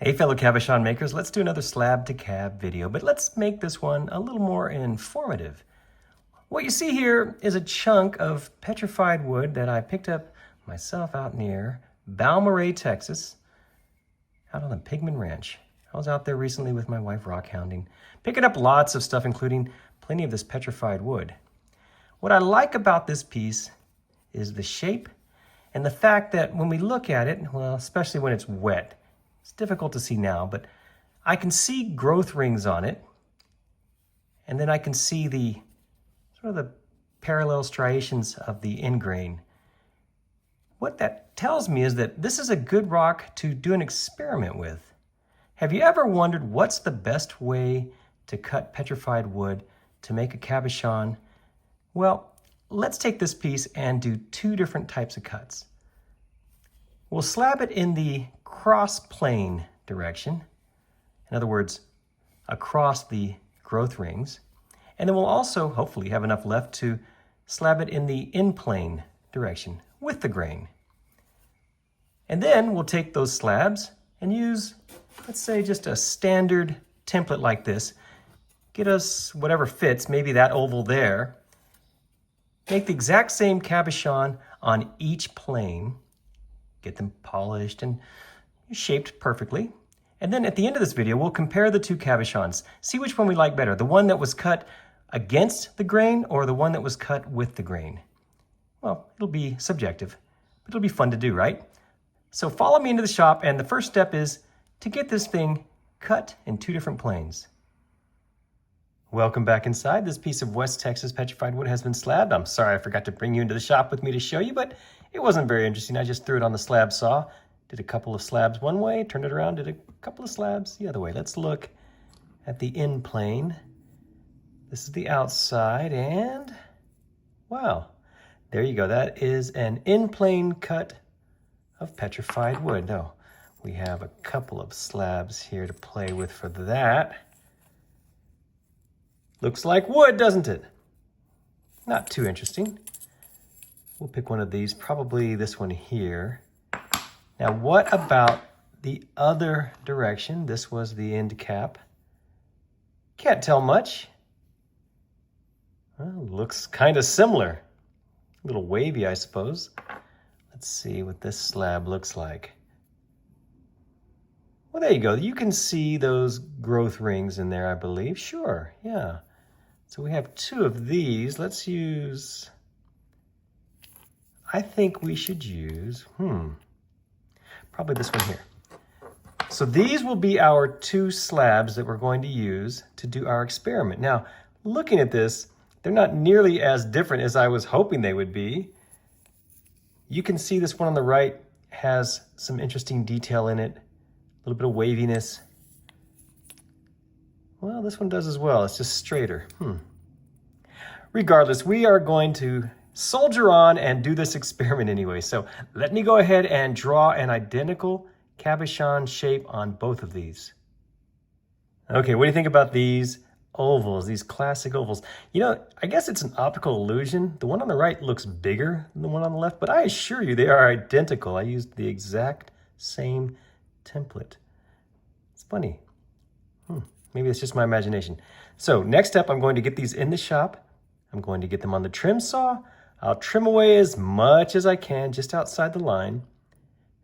Hey fellow cabochon makers, let's do another slab to cab video, but let's make this one a little more informative. What you see here is a chunk of petrified wood that I picked up myself out near Balmorhea, Texas, out on the Pigman Ranch. I was out there recently with my wife rock hounding, picking up lots of stuff, including plenty of this petrified wood. What I like about this piece is the shape and the fact that when we look at it, well, especially when it's wet, it's difficult to see now, but I can see growth rings on it. And then I can see the sort of the parallel striations of the end grain. What that tells me is that this is a good rock to do an experiment with. Have you ever wondered what's the best way to cut petrified wood to make a cabochon? Well, let's take this piece and do two different types of cuts. We'll slab it in the cross-plane direction, in other words, across the growth rings, and then we'll also hopefully have enough left to slab it in the in-plane direction with the grain. And then we'll take those slabs and use, let's say, just a standard template like this. Get us whatever fits, maybe that oval there. Make the exact same cabochon on each plane. Get them polished and shaped perfectly. And then at the end of this video, we'll compare the two cabochons. See which one we like better, the one that was cut against the grain or the one that was cut with the grain. Well, it'll be subjective, but it'll be fun to do, right? So follow me into the shop, and the first step is to get this thing cut in two different planes. Welcome back inside. This piece of West Texas petrified wood has been slabbed. I'm sorry I forgot to bring you into the shop with me to show you, but it wasn't very interesting. I just threw it on the slab saw, did a couple of slabs one way, turned it around, did a couple of slabs the other way. Let's look at the in plane. This is the outside, and wow, there you go. That is an in plane cut of petrified wood. Now, we have a couple of slabs here to play with for that. Looks like wood, doesn't it? Not too interesting. We'll pick one of these, probably this one here. Now, what about the other direction? This was the end cap. Can't tell much. Well, looks kind of similar. A little wavy, I suppose. Let's see what this slab looks like. Well, there you go. You can see those growth rings in there, I believe. Sure, yeah. So we have two of these. Let's use, I think we should use, probably this one here. So these will be our two slabs that we're going to use to do our experiment. Now, looking at this, they're not nearly as different as I was hoping they would be. You can see this one on the right has some interesting detail in it, a little bit of waviness. Well, this one does as well. It's just straighter. Regardless, we are going to soldier on and do this experiment anyway. So let me go ahead and draw an identical cabochon shape on both of these. Okay, what do you think about these ovals, these classic ovals? You know, I guess it's an optical illusion. The one on the right looks bigger than the one on the left, but I assure you they are identical. I used the exact same template. It's funny. Maybe it's just my imagination. So next up, I'm going to get these in the shop. I'm going to get them on the trim saw. I'll trim away as much as I can just outside the line.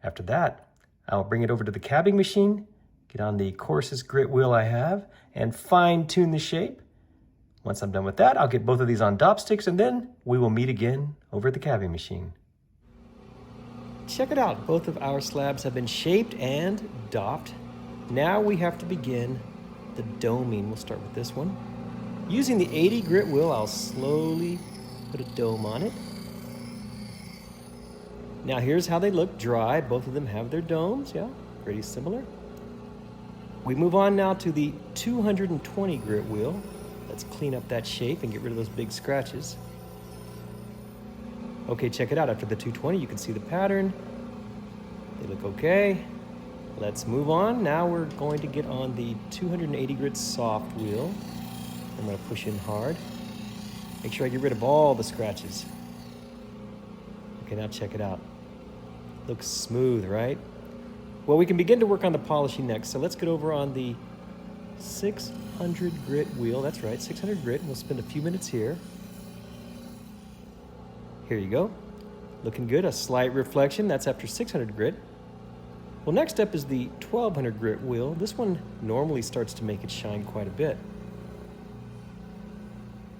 After that, I'll bring it over to the cabbing machine, get on the coarsest grit wheel I have, and fine tune the shape. Once I'm done with that, I'll get both of these on dop sticks, and then we will meet again over at the cabbing machine. Check it out. Both of our slabs have been shaped and dopped. Now we have to begin the doming. We'll start with this one. Using the 80 grit wheel, I'll slowly put a dome on it. Now here's how they look dry. Both of them have their domes, yeah, pretty similar. We move on now to the 220 grit wheel. Let's clean up that shape and get rid of those big scratches. Okay, check it out. After the 220, you can see the pattern. They look okay. Let's move on. Now we're going to get on the 280 grit soft wheel. I'm going to push in hard. Make sure I get rid of all the scratches. Okay, now check it out. Looks smooth, right? Well, we can begin to work on the polishing next. So let's get over on the 600 grit wheel. That's right, 600 grit. We'll spend a few minutes here. Here you go. Looking good, a slight reflection. That's after 600 grit. Well, next up is the 1200 grit wheel. This one normally starts to make it shine quite a bit.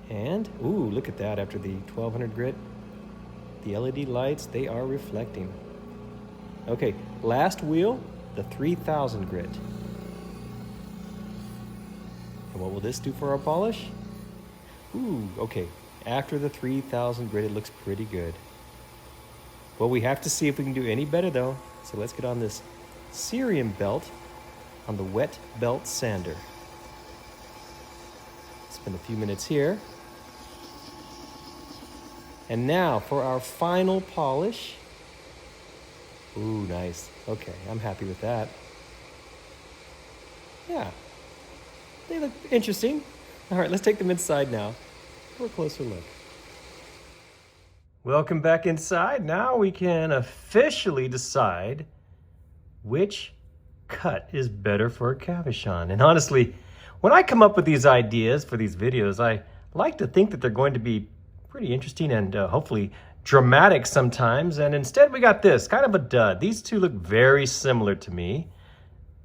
And, ooh, look at that after the 1200 grit. The LED lights, they are reflecting. Okay, last wheel, the 3000 grit. And what will this do for our polish? Ooh, okay, after the 3000 grit, it looks pretty good. Well, we have to see if we can do any better though. So let's get on this cerium belt on the wet belt sander. Spend a few minutes here. And now for our final polish. Ooh, nice. Okay, I'm happy with that. Yeah, they look interesting. All right, let's take them inside now for a closer look. Welcome back inside. Now we can officially decide which cut is better for a cabochon. And honestly, when I come up with these ideas for these videos, I like to think that they're going to be pretty interesting and hopefully dramatic sometimes. And instead we got this, kind of a dud. These two look very similar to me.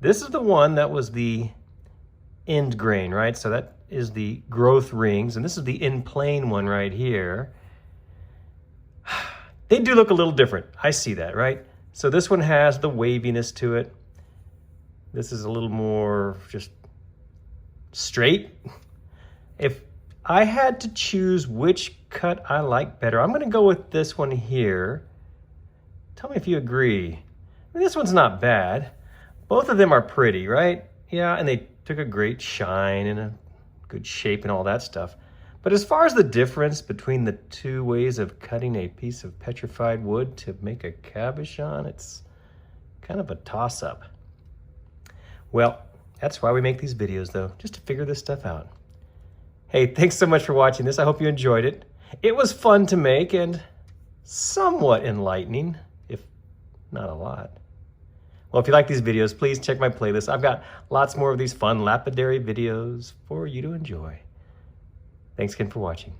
This is the one that was the end grain, right? So that is the growth rings. And this is the in plane one right here. They do look a little different. I see that, right? So this one has the waviness to it. This is a little more just straight. If I had to choose which cut I like better, I'm gonna go with this one here. Tell me if you agree. I mean, this one's not bad. Both of them are pretty, right? Yeah, and they took a great shine and a good shape and all that stuff. But as far as the difference between the two ways of cutting a piece of petrified wood to make a cabochon, it's kind of a toss-up. Well, that's why we make these videos though, just to figure this stuff out. Hey, thanks so much for watching this. I hope you enjoyed it. It was fun to make and somewhat enlightening, if not a lot. Well, if you like these videos, please check my playlist. I've got lots more of these fun lapidary videos for you to enjoy. Thanks again for watching.